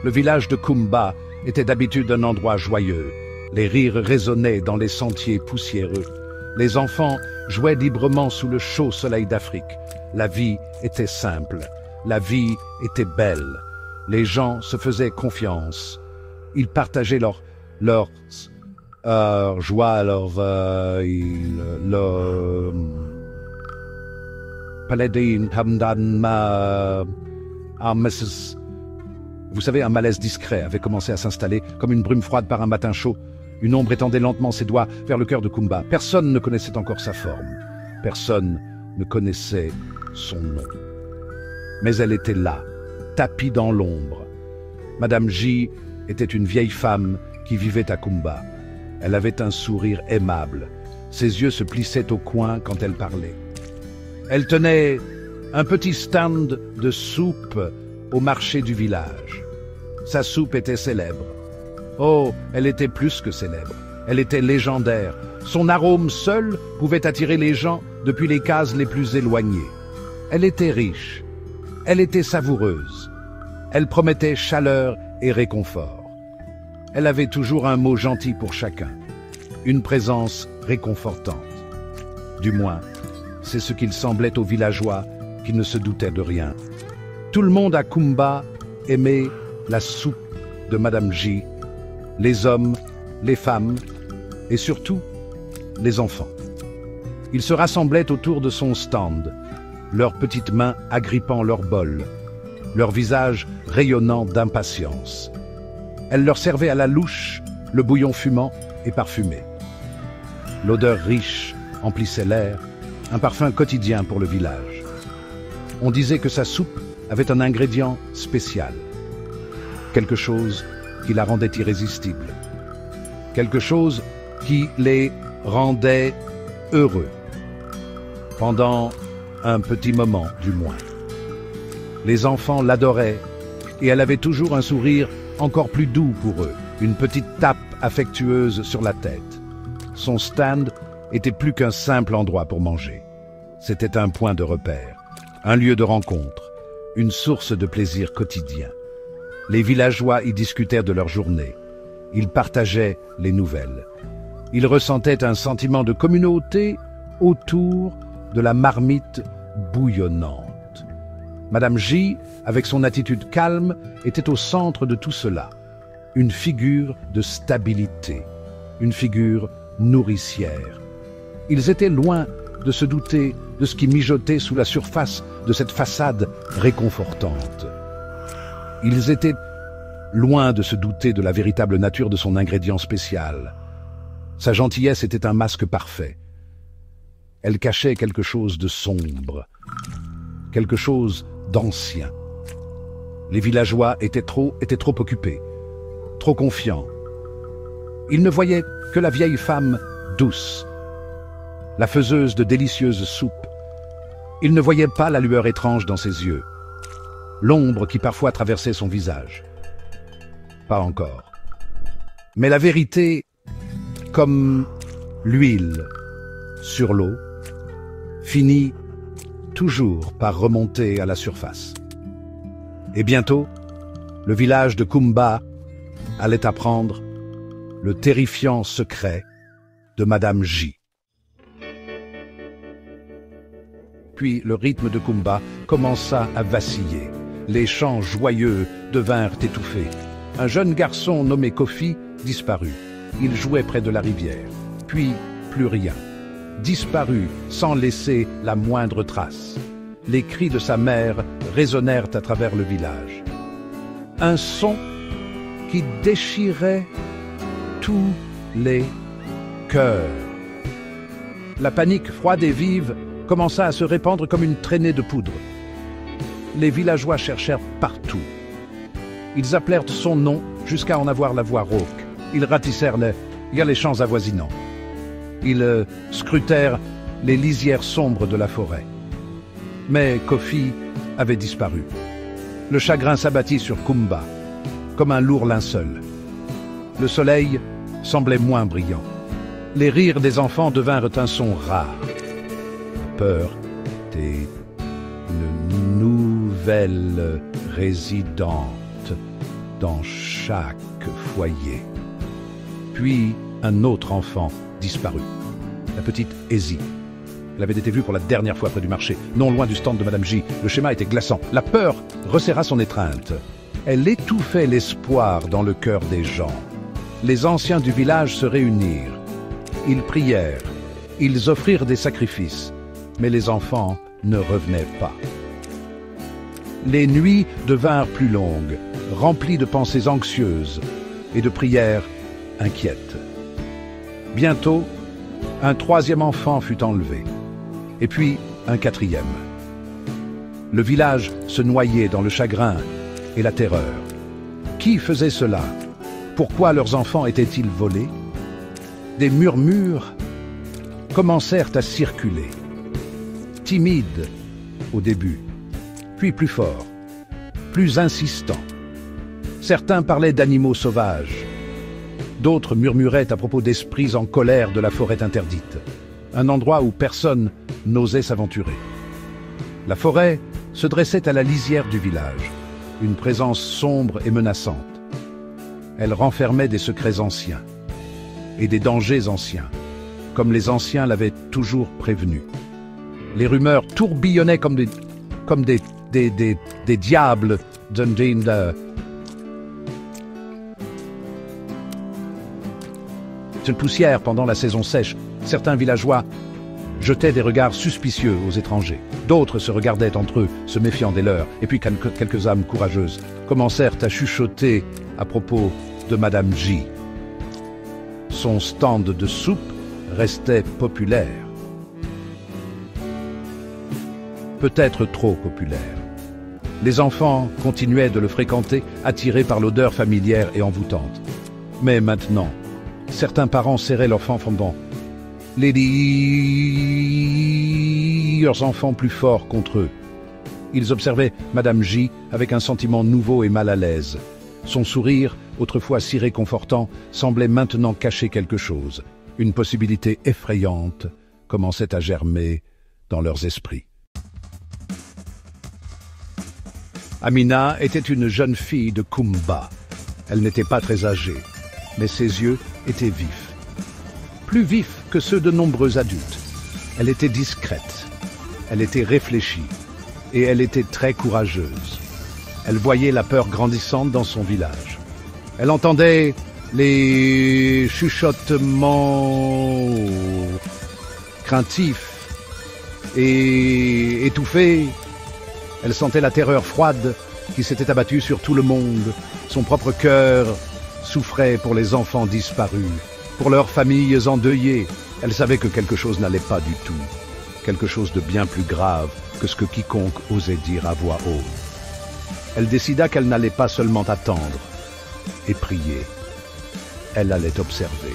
Le village de Kumba était d'habitude un endroit joyeux. Les rires résonnaient dans les sentiers poussiéreux. Les enfants jouaient librement sous le chaud soleil d'Afrique. La vie était simple. La vie était belle. Les gens se faisaient confiance. Ils partageaient leur joie, Vous savez, un malaise discret avait commencé à s'installer, comme une brume froide par un matin chaud. Une ombre étendait lentement ses doigts vers le cœur de Kumba. Personne ne connaissait encore sa forme. Personne ne connaissait son nom. Mais elle était là, tapie dans l'ombre. Madame J était une vieille femme qui vivait à Kumba. Elle avait un sourire aimable. Ses yeux se plissaient au coin quand elle parlait. Elle tenait un petit stand de soupe au marché du village. Sa soupe était célèbre. Oh, elle était plus que célèbre. Elle était légendaire. Son arôme seul pouvait attirer les gens depuis les cases les plus éloignées. Elle était riche. Elle était savoureuse. Elle promettait chaleur et réconfort. Elle avait toujours un mot gentil pour chacun. Une présence réconfortante. Du moins, c'est ce qu'il semblait aux villageois qui ne se doutaient de rien. Tout le monde à Kumba aimait la soupe de Madame J, les hommes, les femmes et surtout les enfants. Ils se rassemblaient autour de son stand, leurs petites mains agrippant leur bol, leurs visages rayonnant d'impatience. Elle leur servait à la louche le bouillon fumant et parfumé. L'odeur riche emplissait l'air, un parfum quotidien pour le village. On disait que sa soupe avait un ingrédient spécial, quelque chose qui la rendait irrésistible, quelque chose qui les rendait heureux, pendant un petit moment du moins. Les enfants l'adoraient et elle avait toujours un sourire encore plus doux pour eux, une petite tape affectueuse sur la tête. Son stand était plus qu'un simple endroit pour manger. C'était un point de repère, un lieu de rencontre, une source de plaisir quotidien. Les villageois y discutèrent de leur journée. Ils partageaient les nouvelles. Ils ressentaient un sentiment de communauté autour de la marmite bouillonnante. Madame J, avec son attitude calme, était au centre de tout cela. Une figure de stabilité, une figure nourricière. Ils étaient loin de se douter de ce qui mijotait sous la surface de cette façade réconfortante. Ils étaient loin de se douter de la véritable nature de son ingrédient spécial. Sa gentillesse était un masque parfait. Elle cachait quelque chose de sombre, quelque chose d'ancien. Les villageois étaient trop occupés, trop confiants. Ils ne voyaient que la vieille femme douce, la faiseuse de délicieuses soupes. Ils ne voyaient pas la lueur étrange dans ses yeux, l'ombre qui parfois traversait son visage. Pas encore. Mais la vérité, comme l'huile sur l'eau, finit toujours par remonter à la surface. Et bientôt, le village de Kumba allait apprendre le terrifiant secret de Madame J. Puis le rythme de Kumba commença à vaciller. Les chants joyeux devinrent étouffés. Un jeune garçon nommé Kofi disparut. Il jouait près de la rivière. Puis plus rien. Disparu sans laisser la moindre trace. Les cris de sa mère résonnèrent à travers le village. Un son qui déchirait tous les cœurs. La panique froide et vive commença à se répandre comme une traînée de poudre. Les villageois cherchèrent partout. Ils appelèrent son nom jusqu'à en avoir la voix rauque. Ils ratissèrent les champs avoisinants. Ils scrutèrent les lisières sombres de la forêt. Mais Kofi avait disparu. Le chagrin s'abattit sur Kumba, comme un lourd linceul. Le soleil semblait moins brillant. Les rires des enfants devinrent un son rare. Peur était une nouvelle résidente dans chaque foyer. Puis, un autre enfant disparut. La petite Easy. Elle avait été vue pour la dernière fois près du marché, non loin du stand de Madame J. Le schéma était glaçant. La peur resserra son étreinte. Elle étouffait l'espoir dans le cœur des gens. Les anciens du village se réunirent. Ils prièrent. Ils offrirent des sacrifices. Mais les enfants ne revenaient pas. Les nuits devinrent plus longues, remplies de pensées anxieuses et de prières inquiètes. Bientôt, un troisième enfant fut enlevé, et puis un quatrième. Le village se noyait dans le chagrin et la terreur. Qui faisait cela? Pourquoi leurs enfants étaient-ils volés? Des murmures commencèrent à circuler, timides au début, puis plus forts, plus insistants. Certains parlaient d'animaux sauvages, d'autres murmuraient à propos d'esprits en colère de la forêt interdite, un endroit où personne n'osait s'aventurer. La forêt se dressait à la lisière du village, une présence sombre et menaçante. Elle renfermait des secrets anciens et des dangers anciens, comme les anciens l'avaient toujours prévenu. Les rumeurs tourbillonnaient comme des diables d'une poussière pendant la saison sèche. Certains villageois jetaient des regards suspicieux aux étrangers. D'autres se regardaient entre eux, se méfiant des leurs. Et puis quelques âmes courageuses commencèrent à chuchoter à propos de Madame J. Son stand de soupe restait populaire. Peut-être trop populaire. Les enfants continuaient de le fréquenter, attirés par l'odeur familière et envoûtante. Mais maintenant, certains parents serraient leurs enfants pendant leurs enfants plus forts contre eux. Ils observaient Madame J avec un sentiment nouveau et mal à l'aise. Son sourire, autrefois si réconfortant, semblait maintenant cacher quelque chose. Une possibilité effrayante commençait à germer dans leurs esprits. Amina était une jeune fille de Kumba. Elle n'était pas très âgée, mais ses yeux étaient vifs. Plus vifs que ceux de nombreux adultes. Elle était discrète, elle était réfléchie, et elle était très courageuse. Elle voyait la peur grandissante dans son village. Elle entendait les chuchotements craintifs et étouffés. Elle sentait la terreur froide qui s'était abattue sur tout le monde. Son propre cœur souffrait pour les enfants disparus, pour leurs familles endeuillées. Elle savait que quelque chose n'allait pas du tout, quelque chose de bien plus grave que ce que quiconque osait dire à voix haute. Elle décida qu'elle n'allait pas seulement attendre et prier, elle allait observer.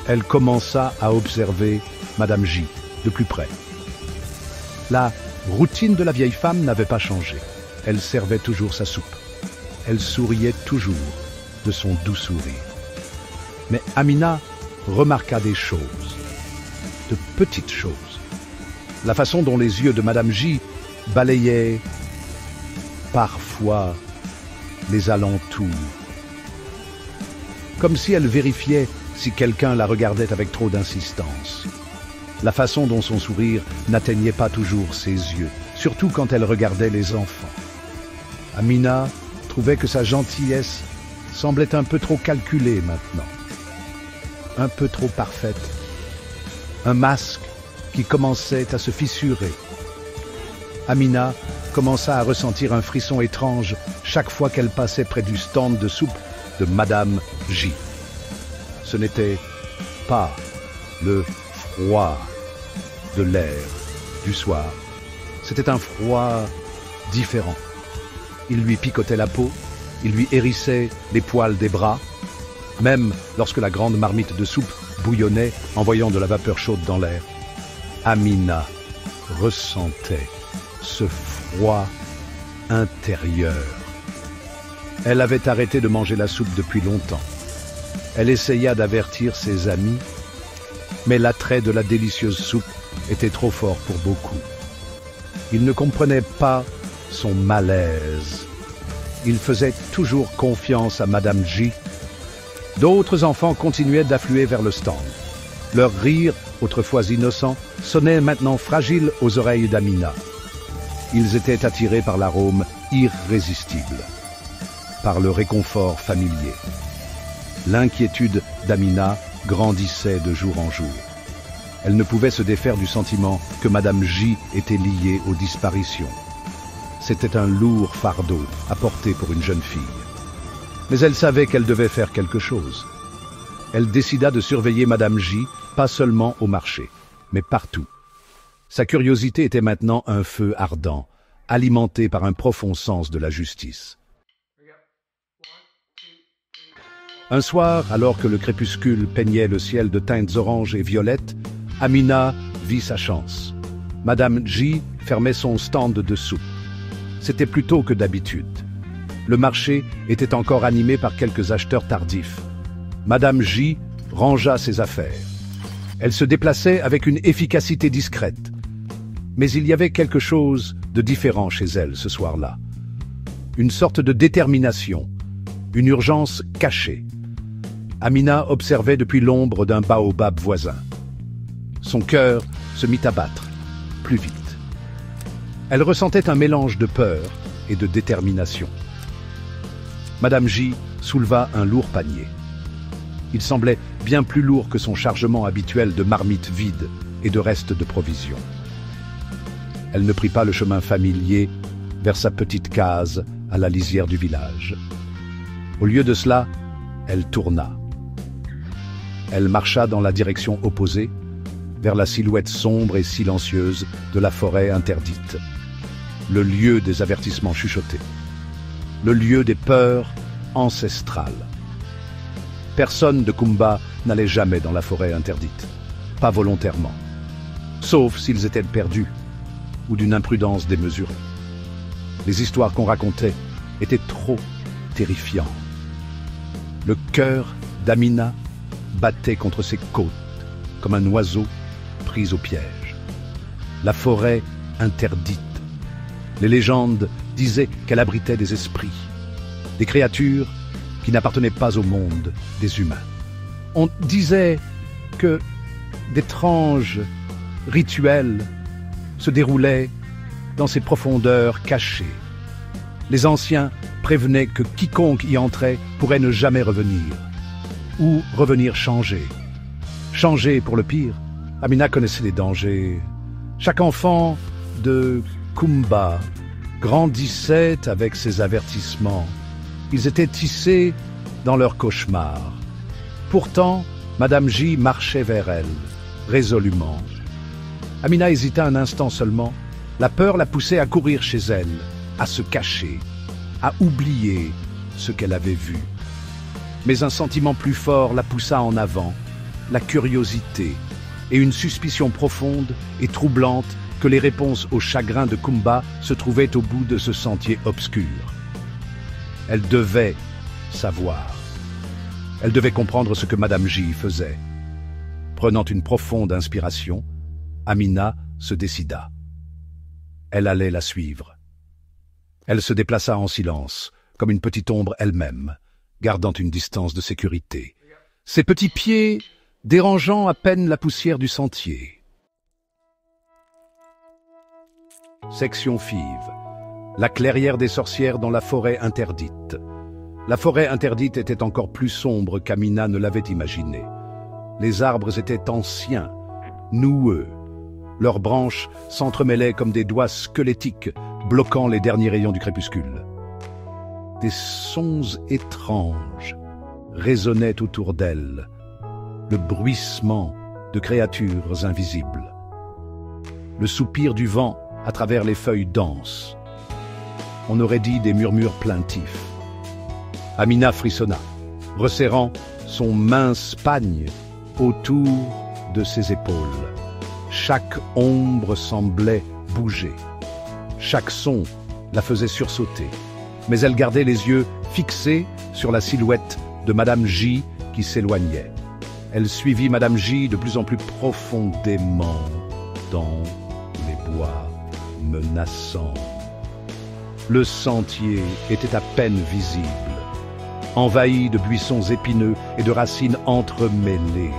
Elle commença à observer Madame J de plus près. La routine de la vieille femme n'avait pas changé. Elle servait toujours sa soupe. Elle souriait toujours de son doux sourire. Mais Amina remarqua des choses, de petites choses. La façon dont les yeux de Madame J balayaient parfois les alentours, comme si elle vérifiait si quelqu'un la regardait avec trop d'insistance. La façon dont son sourire n'atteignait pas toujours ses yeux, surtout quand elle regardait les enfants. Amina trouvait que sa gentillesse semblait un peu trop calculée maintenant, un peu trop parfaite. Un masque qui commençait à se fissurer. Amina commença à ressentir un frisson étrange chaque fois qu'elle passait près du stand de soupe de Madame J. Ce n'était pas le froid de l'air du soir. C'était un froid différent. Il lui picotait la peau, il lui hérissait les poils des bras, même lorsque la grande marmite de soupe bouillonnait, envoyant de la vapeur chaude dans l'air. Amina ressentait ce froid intérieur. Elle avait arrêté de manger la soupe depuis longtemps. Elle essaya d'avertir ses amis, mais l'attrait de la délicieuse soupe était trop fort pour beaucoup. Ils ne comprenaient pas son malaise. Il faisait toujours confiance à Madame J. D'autres enfants continuaient d'affluer vers le stand. Leur rire, autrefois innocent, sonnait maintenant fragile aux oreilles d'Amina. Ils étaient attirés par l'arôme irrésistible, par le réconfort familier. L'inquiétude d'Amina grandissait de jour en jour. Elle ne pouvait se défaire du sentiment que Madame J était liée aux disparitions. C'était un lourd fardeau à porter pour une jeune fille. Mais elle savait qu'elle devait faire quelque chose. Elle décida de surveiller Madame J, pas seulement au marché, mais partout. Sa curiosité était maintenant un feu ardent, alimenté par un profond sens de la justice. Un soir, alors que le crépuscule peignait le ciel de teintes oranges et violettes, Amina vit sa chance. Madame J fermait son stand de soupe. C'était plus tôt que d'habitude. Le marché était encore animé par quelques acheteurs tardifs. Madame J rangea ses affaires. Elle se déplaçait avec une efficacité discrète. Mais il y avait quelque chose de différent chez elle ce soir-là. Une sorte de détermination, une urgence cachée. Amina observait depuis l'ombre d'un baobab voisin. Son cœur se mit à battre, plus vite. Elle ressentait un mélange de peur et de détermination. Madame J souleva un lourd panier. Il semblait bien plus lourd que son chargement habituel de marmites vides et de restes de provisions. Elle ne prit pas le chemin familier vers sa petite case à la lisière du village. Au lieu de cela, elle tourna. Elle marcha dans la direction opposée, vers la silhouette sombre et silencieuse de la forêt interdite. Le lieu des avertissements chuchotés. Le lieu des peurs ancestrales. Personne de Kumba n'allait jamais dans la forêt interdite, pas volontairement, sauf s'ils étaient perdus ou d'une imprudence démesurée. Les histoires qu'on racontait étaient trop terrifiantes. Le cœur d'Amina battait contre ses côtes comme un oiseau pris au piège. La forêt interdite. Les légendes disaient qu'elle abritait des esprits, des créatures qui n'appartenaient pas au monde des humains. On disait que d'étranges rituels se déroulaient dans ces profondeurs cachées. Les anciens prévenaient que quiconque y entrait pourrait ne jamais revenir, ou revenir changé. Changé pour le pire. Amina connaissait les dangers. Chaque enfant de Kumba grandissait avec ces avertissements. Ils étaient tissés dans leurs cauchemars. Pourtant, Madame J marchait vers elle, résolument. Amina hésita un instant seulement. La peur la poussait à courir chez elle, à se cacher, à oublier ce qu'elle avait vu. Mais un sentiment plus fort la poussa en avant, la curiosité et une suspicion profonde et troublante que les réponses au chagrin de Kumba se trouvaient au bout de ce sentier obscur. Elle devait savoir. Elle devait comprendre ce que Madame J faisait. Prenant une profonde inspiration, Amina se décida. Elle allait la suivre. Elle se déplaça en silence, comme une petite ombre elle-même, gardant une distance de sécurité. Ses petits pieds dérangeant à peine la poussière du sentier. Section Five. La clairière des sorcières dans la forêt interdite. La forêt interdite était encore plus sombre qu'Amina ne l'avait imaginé. Les arbres étaient anciens, noueux. Leurs branches s'entremêlaient comme des doigts squelettiques, bloquant les derniers rayons du crépuscule. Des sons étranges résonnaient autour d'elle, le bruissement de créatures invisibles. Le soupir du vent à travers les feuilles denses. On aurait dit des murmures plaintifs. Amina frissonna, resserrant son mince pagne autour de ses épaules. Chaque ombre semblait bouger. Chaque son la faisait sursauter. Mais elle gardait les yeux fixés sur la silhouette de Madame J qui s'éloignait. Elle suivit Madame J de plus en plus profondément dans les bois menaçants. Le sentier était à peine visible, envahi de buissons épineux et de racines entremêlées.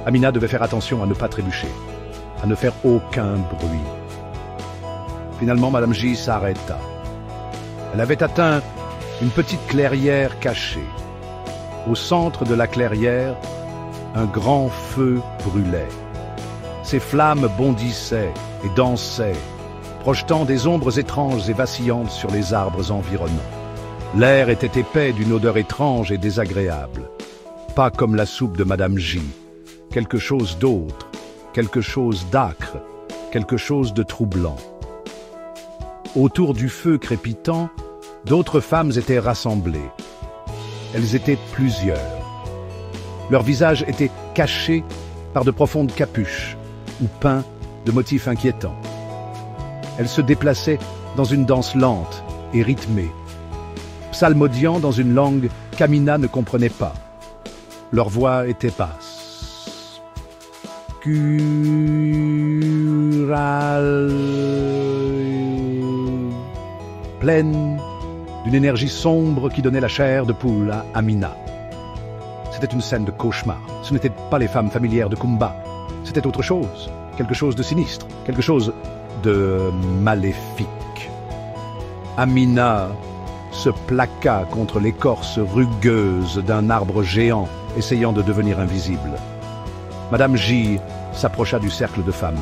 Amina devait faire attention à ne pas trébucher, à ne faire aucun bruit. Finalement, Madame J s'arrêta. Elle avait atteint une petite clairière cachée. Au centre de la clairière, un grand feu brûlait. Ses flammes bondissaient et dansaient, projetant des ombres étranges et vacillantes sur les arbres environnants. L'air était épais d'une odeur étrange et désagréable. Pas comme la soupe de Madame J. Quelque chose d'autre, quelque chose d'âcre, quelque chose de troublant. Autour du feu crépitant, d'autres femmes étaient rassemblées. Elles étaient plusieurs. Leurs visages étaient cachés par de profondes capuches ou peints de motifs inquiétants. Elles se déplaçaient dans une danse lente et rythmée, psalmodiant dans une langue qu'Amina ne comprenait pas. Leur voix était basse, gutturale, pleine d'une énergie sombre qui donnait la chair de poule à Amina. C'était une scène de cauchemar. Ce n'étaient pas les femmes familières de Kumba. C'était autre chose, quelque chose de sinistre, quelque chose de maléfique. Amina se plaqua contre l'écorce rugueuse d'un arbre géant, essayant de devenir invisible. Madame J s'approcha du cercle de femmes.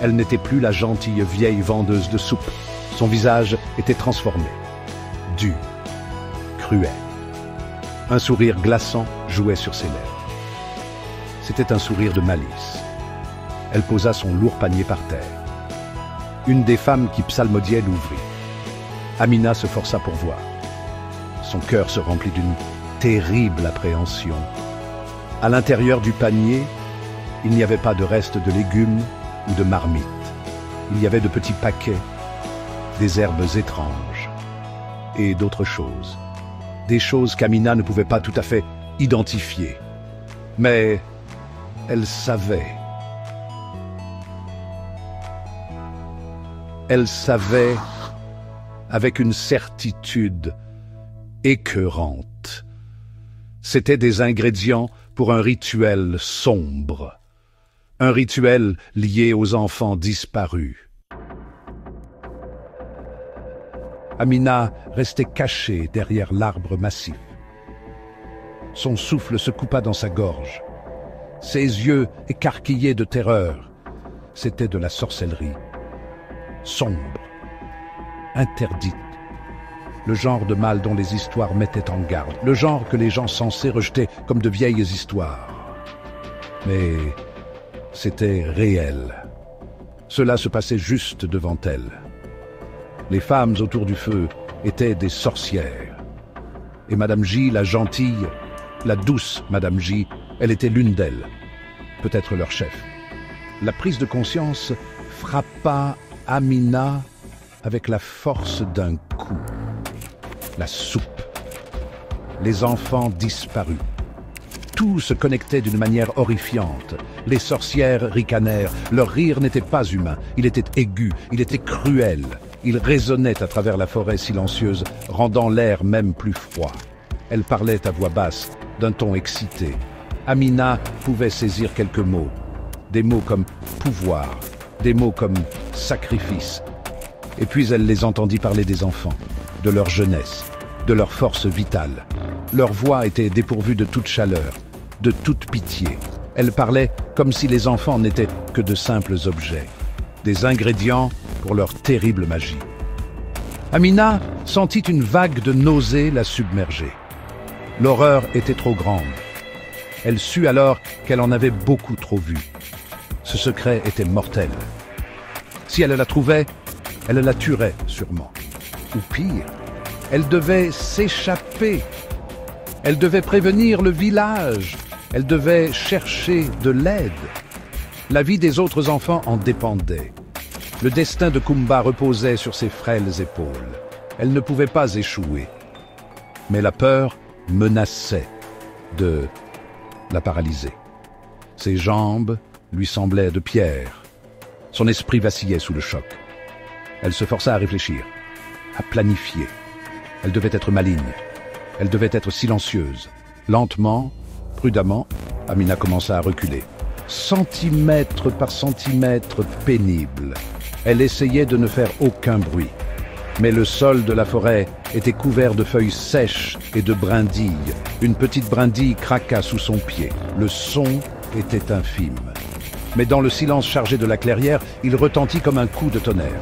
Elle n'était plus la gentille vieille vendeuse de soupe. Son visage était transformé, dur, cruel. Un sourire glaçant jouait sur ses lèvres. C'était un sourire de malice. Elle posa son lourd panier par terre. Une des femmes qui psalmodiait l'ouvrit. Amina se força pour voir. Son cœur se remplit d'une terrible appréhension. À l'intérieur du panier, il n'y avait pas de reste de légumes ou de marmites. Il y avait de petits paquets, des herbes étranges et d'autres choses. Des choses qu'Amina ne pouvait pas tout à fait identifier. Mais elle savait. Elle savait avec une certitude écœurante. C'étaient des ingrédients pour un rituel sombre. Un rituel lié aux enfants disparus. Amina restait cachée derrière l'arbre massif. Son souffle se coupa dans sa gorge. Ses yeux écarquillés de terreur. C'était de la sorcellerie. Sombre. Interdite. Le genre de mal dont les histoires mettaient en garde. Le genre que les gens censés rejetaient comme de vieilles histoires. Mais c'était réel. Cela se passait juste devant elle. Les femmes autour du feu étaient des sorcières. Et Madame J, la gentille, la douce Madame J, elle était l'une d'elles. Peut-être leur chef. La prise de conscience frappa Amina avec la force d'un coup. La soupe. Les enfants disparus. Tout se connectait d'une manière horrifiante. Les sorcières ricanèrent. Leur rire n'était pas humain. Il était aigu. Il était cruel. Il résonnait à travers la forêt silencieuse, rendant l'air même plus froid. Elle parlait à voix basse, d'un ton excité. Amina pouvait saisir quelques mots. Des mots comme pouvoir, des mots comme sacrifice. Et puis elle les entendit parler des enfants, de leur jeunesse, de leur force vitale. Leur voix était dépourvue de toute chaleur, de toute pitié. Elle parlait comme si les enfants n'étaient que de simples objets, des ingrédients pour leur terrible magie. Amina sentit une vague de nausée la submerger. L'horreur était trop grande. Elle sut alors qu'elle en avait beaucoup trop vu. Ce secret était mortel. Si elle la trouvait, elle la tuerait sûrement. Ou pire, elle devait s'échapper. Elle devait prévenir le village. Elle devait chercher de l'aide. La vie des autres enfants en dépendait. Le destin de Kumba reposait sur ses frêles épaules. Elle ne pouvait pas échouer. Mais la peur menaçait de la paralyser. Ses jambes lui semblaient de pierre. Son esprit vacillait sous le choc. Elle se força à réfléchir. à planifier. Elle devait être maligne. Elle devait être silencieuse. Lentement, prudemment, Amina commença à reculer. Centimètre par centimètre pénible. Elle essayait de ne faire aucun bruit. Mais le sol de la forêt était couvert de feuilles sèches et de brindilles. Une petite brindille craqua sous son pied. Le son était infime. Mais dans le silence chargé de la clairière, il retentit comme un coup de tonnerre.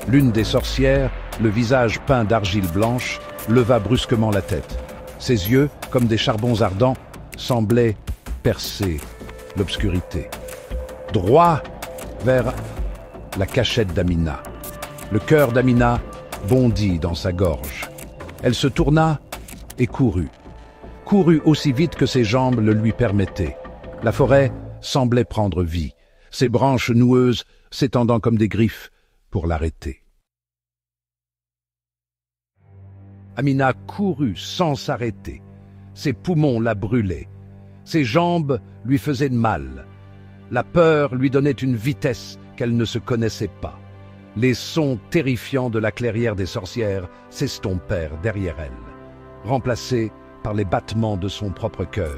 L'une des sorcières, le visage peint d'argile blanche, leva brusquement la tête. Ses yeux, comme des charbons ardents, semblaient percer l'obscurité. Droit vers la cachette d'Amina. Le cœur d'Amina bondit dans sa gorge. Elle se tourna et courut. Courut aussi vite que ses jambes le lui permettaient. La forêt semblait prendre vie, ses branches noueuses s'étendant comme des griffes pour l'arrêter. Amina courut sans s'arrêter. Ses poumons la brûlaient. Ses jambes lui faisaient mal. La peur lui donnait une vitesse qu'elle ne se connaissait pas. Les sons terrifiants de la clairière des sorcières s'estompèrent derrière elle, remplacés par les battements de son propre cœur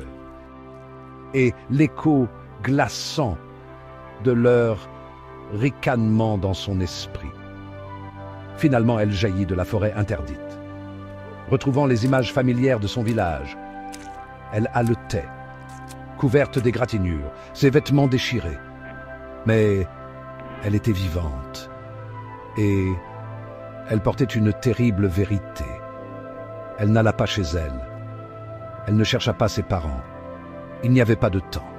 et l'écho glaçant de leur ricanement dans son esprit. Finalement, elle jaillit de la forêt interdite. Retrouvant les images familières de son village, elle haletait, couverte d'égratignures, ses vêtements déchirés. Mais elle était vivante. Et elle portait une terrible vérité. Elle n'alla pas chez elle. Elle ne chercha pas ses parents. Il n'y avait pas de temps.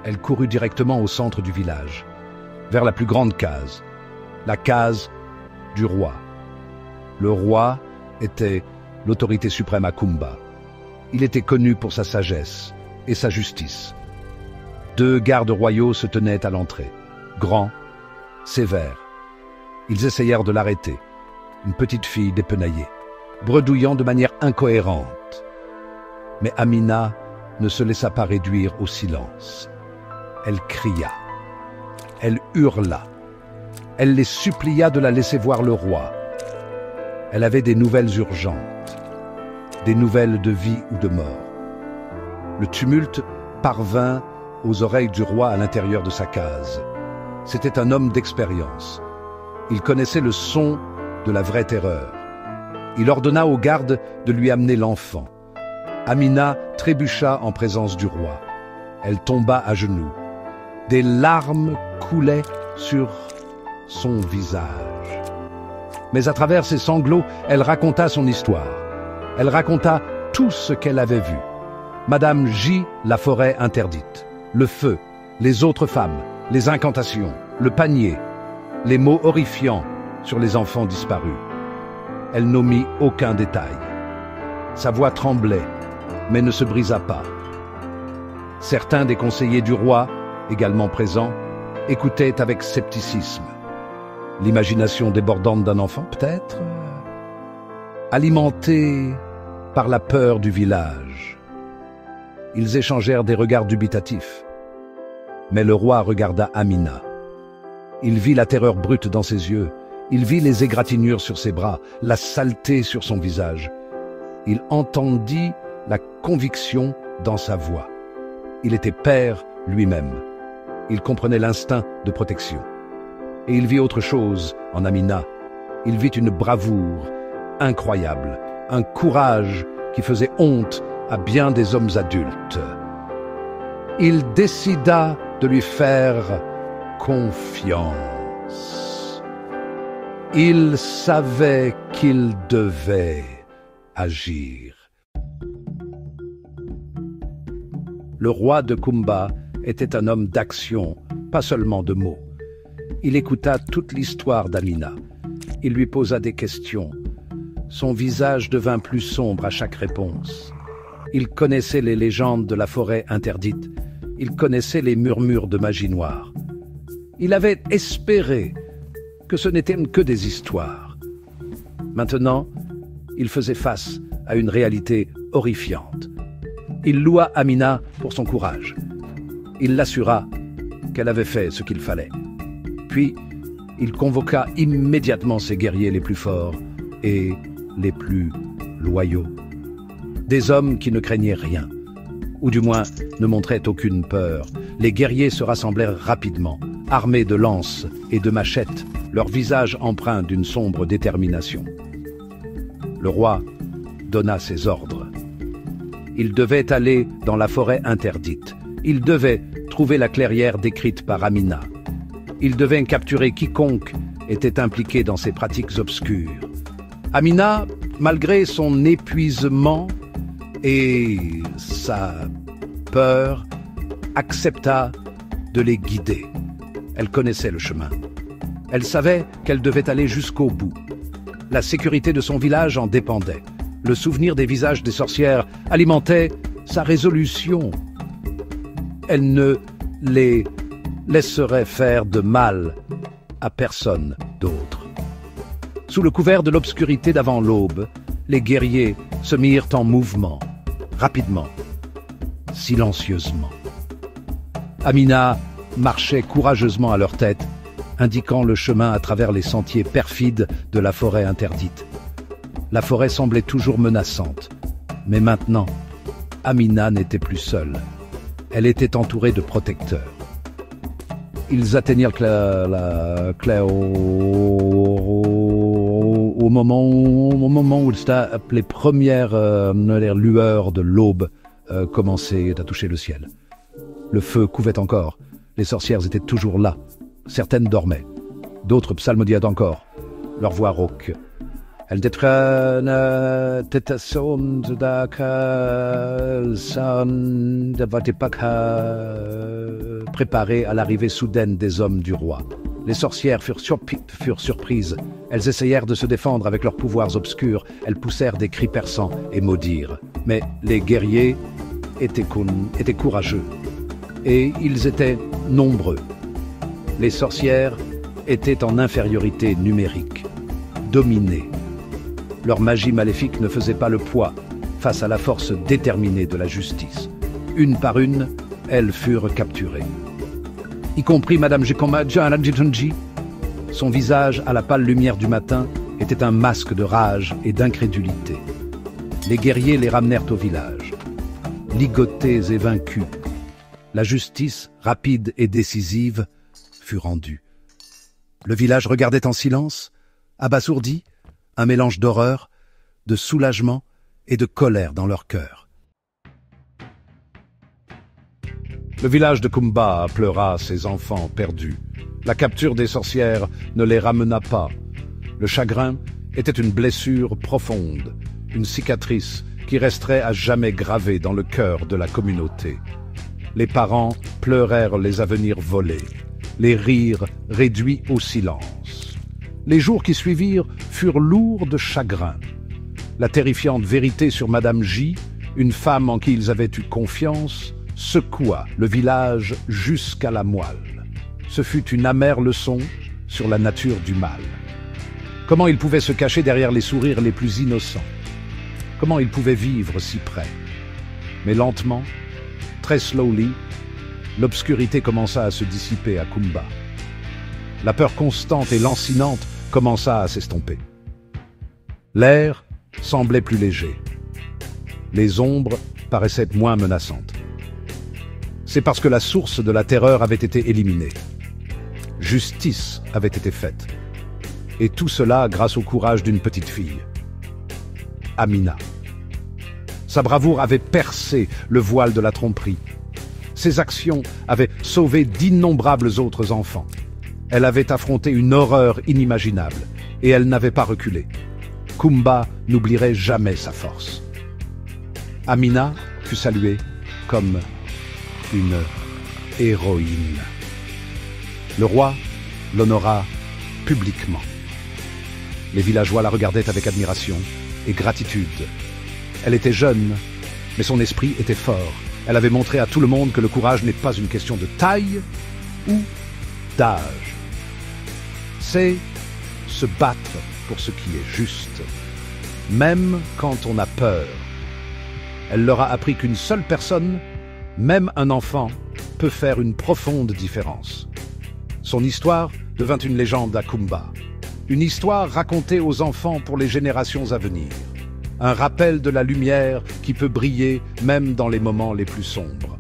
Elle courut directement au centre du village, vers la plus grande case, la case du roi. Le roi était l'autorité suprême à Kumba. Il était connu pour sa sagesse et sa justice. 2 gardes royaux se tenaient à l'entrée, grands, sévères. Ils essayèrent de l'arrêter, une petite fille dépenaillée, bredouillant de manière incohérente. Mais Amina ne se laissa pas réduire au silence. Elle cria, elle hurla, elle les supplia de la laisser voir le roi. Elle avait des nouvelles urgentes, des nouvelles de vie ou de mort. Le tumulte parvint aux oreilles du roi à l'intérieur de sa case. C'était un homme d'expérience. Il connaissait le son de la vraie terreur. Il ordonna aux gardes de lui amener l'enfant. Amina trébucha en présence du roi. Elle tomba à genoux. Des larmes coulaient sur son visage. Mais à travers ses sanglots, elle raconta son histoire. Elle raconta tout ce qu'elle avait vu. Madame J, la forêt interdite, le feu, les autres femmes, les incantations, le panier, les mots horrifiants sur les enfants disparus. Elle n'omit aucun détail. Sa voix tremblait, mais ne se brisa pas. Certains des conseillers du roi, également présents, écoutaient avec scepticisme. L'imagination débordante d'un enfant, peut-être, alimentée par la peur du village. Ils échangèrent des regards dubitatifs. Mais le roi regarda Amina. Il vit la terreur brute dans ses yeux. Il vit les égratignures sur ses bras, la saleté sur son visage. Il entendit la conviction dans sa voix. Il était père lui-même. Il comprenait l'instinct de protection. Et il vit autre chose en Amina. Il vit une bravoure incroyable, un courage qui faisait honte à bien des hommes adultes. Il décida de lui faire confiance. Il savait qu'il devait agir. Le roi de Kumba était un homme d'action, pas seulement de mots. Il écouta toute l'histoire d'Amina. Il lui posa des questions. Son visage devint plus sombre à chaque réponse. Il connaissait les légendes de la forêt interdite. Il connaissait les murmures de magie noire. Il avait espéré que ce n'étaient que des histoires. Maintenant, il faisait face à une réalité horrifiante. Il loua Amina pour son courage. Il l'assura qu'elle avait fait ce qu'il fallait. Puis, il convoqua immédiatement ses guerriers les plus forts et les plus loyaux. Des hommes qui ne craignaient rien, ou du moins ne montraient aucune peur. Les guerriers se rassemblèrent rapidement, armés de lances et de machettes, leurs visages empreints d'une sombre détermination. Le roi donna ses ordres. Ils devaient aller dans la forêt interdite. Ils devaient trouver la clairière décrite par Amina. Ils devaient capturer quiconque était impliqué dans ces pratiques obscures. Amina, malgré son épuisement et sa peur, accepta de les guider. Elle connaissait le chemin. Elle savait qu'elle devait aller jusqu'au bout. La sécurité de son village en dépendait. Le souvenir des visages des sorcières alimentait sa résolution. Elle ne les laisserait faire de mal à personne d'autre. Sous le couvert de l'obscurité d'avant l'aube, les guerriers se mirent en mouvement, rapidement, silencieusement. Amina marchait courageusement à leur tête, indiquant le chemin à travers les sentiers perfides de la forêt interdite. La forêt semblait toujours menaçante, mais maintenant, Amina n'était plus seule. Elle était entourée de protecteurs. Ils atteignirent la clairière au moment où les premières lueurs de l'aube commençaient à toucher le ciel. Le feu couvait encore. Les sorcières étaient toujours là. Certaines dormaient. D'autres psalmodiaient encore, leur voix rauque. Elles étaient préparées à l'arrivée soudaine des hommes du roi. Les sorcières furent surprises. Elles essayèrent de se défendre avec leurs pouvoirs obscurs. Elles poussèrent des cris perçants et maudirent. Mais les guerriers étaient courageux. Et ils étaient nombreux. Les sorcières étaient en infériorité numérique, dominées. Leur magie maléfique ne faisait pas le poids face à la force déterminée de la justice. Une par une, elles furent capturées. Y compris Madame Jikonji. Son visage, à la pâle lumière du matin, était un masque de rage et d'incrédulité. Les guerriers les ramenèrent au village. Ligotés et vaincus, la justice, rapide et décisive, fut rendue. Le village regardait en silence, abasourdi, un mélange d'horreur, de soulagement et de colère dans leur cœur. Le village de Kumba pleura ses enfants perdus. La capture des sorcières ne les ramena pas. Le chagrin était une blessure profonde, une cicatrice qui resterait à jamais gravée dans le cœur de la communauté. Les parents pleurèrent les avenirs volés, les rires réduits au silence. Les jours qui suivirent furent lourds de chagrin. La terrifiante vérité sur Madame J, une femme en qui ils avaient eu confiance, secoua le village jusqu'à la moelle. Ce fut une amère leçon sur la nature du mal. Comment il pouvait se cacher derrière les sourires les plus innocents? Comment il pouvait vivre si près? Mais lentement, très slowly, l'obscurité commença à se dissiper à Kumba. La peur constante et lancinante commença à s'estomper. L'air semblait plus léger. Les ombres paraissaient moins menaçantes. C'est parce que la source de la terreur avait été éliminée. Justice avait été faite. Et tout cela grâce au courage d'une petite fille, Amina. Sa bravoure avait percé le voile de la tromperie. Ses actions avaient sauvé d'innombrables autres enfants. Elle avait affronté une horreur inimaginable, et elle n'avait pas reculé. Kumba n'oublierait jamais sa force. Amina fut saluée comme une héroïne. Le roi l'honora publiquement. Les villageois la regardaient avec admiration et gratitude. Elle était jeune, mais son esprit était fort. Elle avait montré à tout le monde que le courage n'est pas une question de taille ou d'âge. C'est se battre pour ce qui est juste, même quand on a peur. Elle leur a appris qu'une seule personne, même un enfant, peut faire une profonde différence. Son histoire devint une légende à Kumba. Une histoire racontée aux enfants pour les générations à venir. Un rappel de la lumière qui peut briller même dans les moments les plus sombres.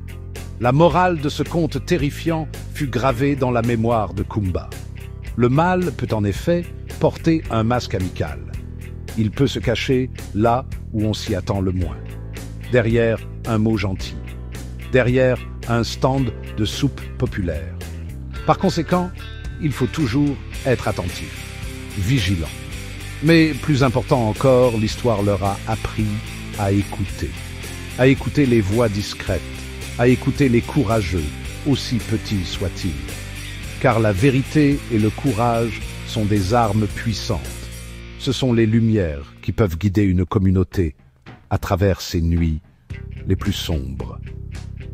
La morale de ce conte terrifiant fut gravée dans la mémoire de Kumba. Le mal peut en effet porter un masque amical. Il peut se cacher là où on s'y attend le moins. Derrière un mot gentil. Derrière un stand de soupe populaire. Par conséquent, il faut toujours être attentif, vigilant. Mais plus important encore, l'histoire leur a appris à écouter. À écouter les voix discrètes, à écouter les courageux, aussi petits soient-ils. Car la vérité et le courage sont des armes puissantes. Ce sont les lumières qui peuvent guider une communauté à travers ces nuits les plus sombres,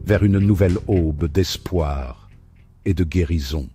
vers une nouvelle aube d'espoir et de guérison.